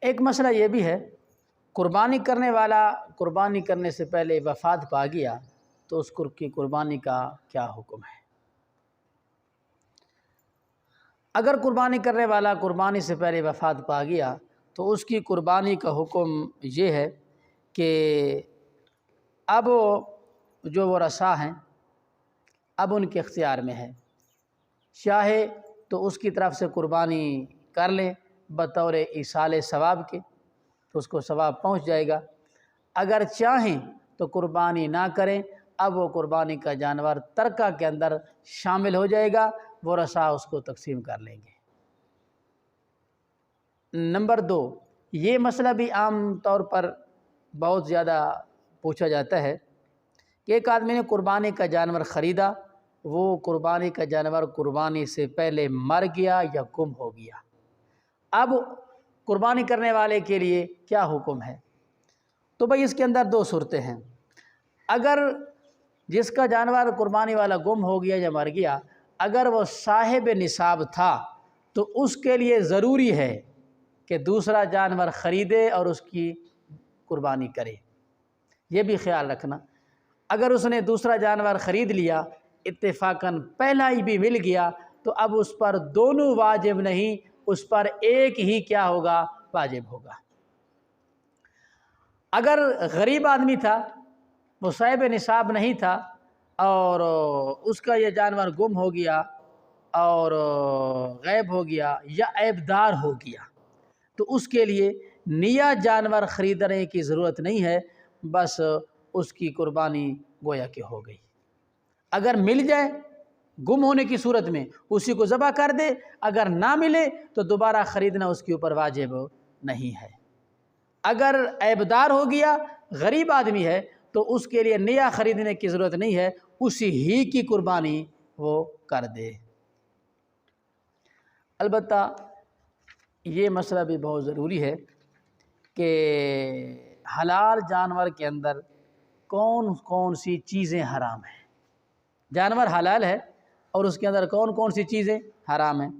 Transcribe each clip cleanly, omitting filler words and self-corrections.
ایک مسئلہ یہ بھی ہے، قربانی کرنے والا قربانی کرنے سے پہلے وفات پا گیا تو اس کی قربانی کا کیا حکم ہے؟ اگر قربانی کرنے والا قربانی سے پہلے وفات پا گیا تو اس کی قربانی کا حکم یہ ہے کہ اب جو ورثاء ہیں اب ان کے اختیار میں ہے، چاہے تو اس کی طرف سے قربانی کر لیں بطور ایصال ثواب کے تو اس کو ثواب پہنچ جائے گا، اگر چاہیں تو قربانی نہ کریں، اب وہ قربانی کا جانور ترکہ کے اندر شامل ہو جائے گا، ورثاء اس کو تقسیم کر لیں گے۔ نمبر 2، یہ مسئلہ بھی عام طور پر بہت زیادہ پوچھا جاتا ہے کہ ایک آدمی نے قربانی کا جانور خریدا، وہ قربانی کا جانور قربانی سے پہلے مر گیا یا گم ہو گیا، اب قربانی کرنے والے کے لیے کیا حکم ہے؟ تو بھائی اس کے اندر 2 صورتیں ہیں۔ اگر جس کا جانور قربانی والا گم ہو گیا یا مر گیا، اگر وہ صاحب نصاب تھا تو اس کے لیے ضروری ہے کہ دوسرا جانور خریدے اور اس کی قربانی کرے، یہ بھی خیال رکھنا۔ اگر اس نے دوسرا جانور خرید لیا، اتفاقاً پہلا ہی بھی مل گیا، تو اب اس پر دونوں واجب نہیں، اس پر ایک ہی کیا ہوگا؟ واجب ہوگا۔ اگر غریب آدمی تھا، وہ صاحب نصاب نہیں تھا اور اس کا یہ جانور گم ہو گیا اور غائب ہو گیا یا عیبدار ہو گیا، تو اس کے لیے نیا جانور خریدنے کی ضرورت نہیں ہے، بس اس کی قربانی گویا کہ ہو گئی۔ اگر مل جائے گم ہونے کی صورت میں اسی کو ذبح کر دے، اگر نہ ملے تو دوبارہ خریدنا اس کے اوپر واجب نہیں ہے۔ اگر عیبدار ہو گیا، غریب آدمی ہے، تو اس کے لیے نیا خریدنے کی ضرورت نہیں ہے، اسی ہی کی قربانی وہ کر دے۔ البتہ یہ مسئلہ بھی بہت ضروری ہے کہ حلال جانور کے اندر کون کون سی چیزیں حرام ہیں۔ جانور حلال ہے اور اس کے اندر کون کون سی چیزیں حرام ہیں؟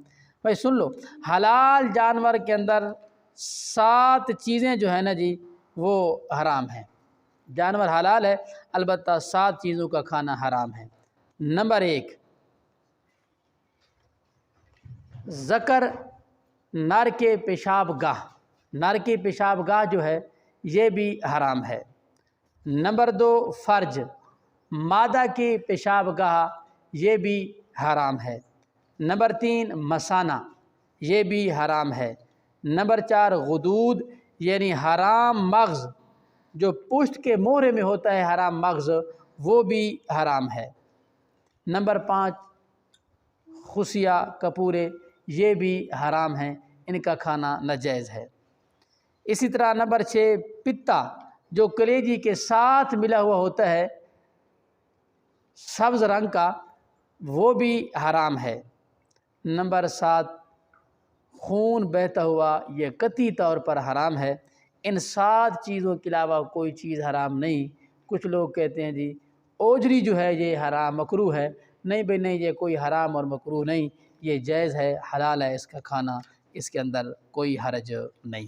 بھائی سن لو، حلال جانور کے اندر 7 چیزیں جو ہیں نا جی وہ حرام ہیں۔ جانور حلال ہے، البتہ 7 چیزوں کا کھانا حرام ہے۔ نمبر 1، ذکر نر کے پیشاب گاہ، نر کی پیشاب گاہ جو ہے یہ بھی حرام ہے۔ نمبر 2، فرج، مادہ کی پیشاب گاہ یہ بھی حرام ہے۔ نمبر 3، مثانہ، یہ بھی حرام ہے۔ نمبر 4، غدود یعنی حرام مغز، جو پشت کے مہرے میں ہوتا ہے حرام مغز، وہ بھی حرام ہے۔ نمبر 5، خصیہ، کپورے، یہ بھی حرام ہیں، ان کا کھانا ناجائز ہے۔ اسی طرح نمبر 6، پتا، جو کلیجی کے ساتھ ملا ہوا ہوتا ہے سبز رنگ کا، وہ بھی حرام ہے۔ نمبر 7، خون بہتا ہوا، یہ قطعی طور پر حرام ہے۔ ان 7 چیزوں کے علاوہ کوئی چیز حرام نہیں۔ کچھ لوگ کہتے ہیں جی اوجری جو ہے یہ حرام مکروہ ہے، نہیں بھائی نہیں، یہ کوئی حرام اور مکروہ نہیں، یہ جائز ہے، حلال ہے اس کا کھانا، اس کے اندر کوئی حرج نہیں۔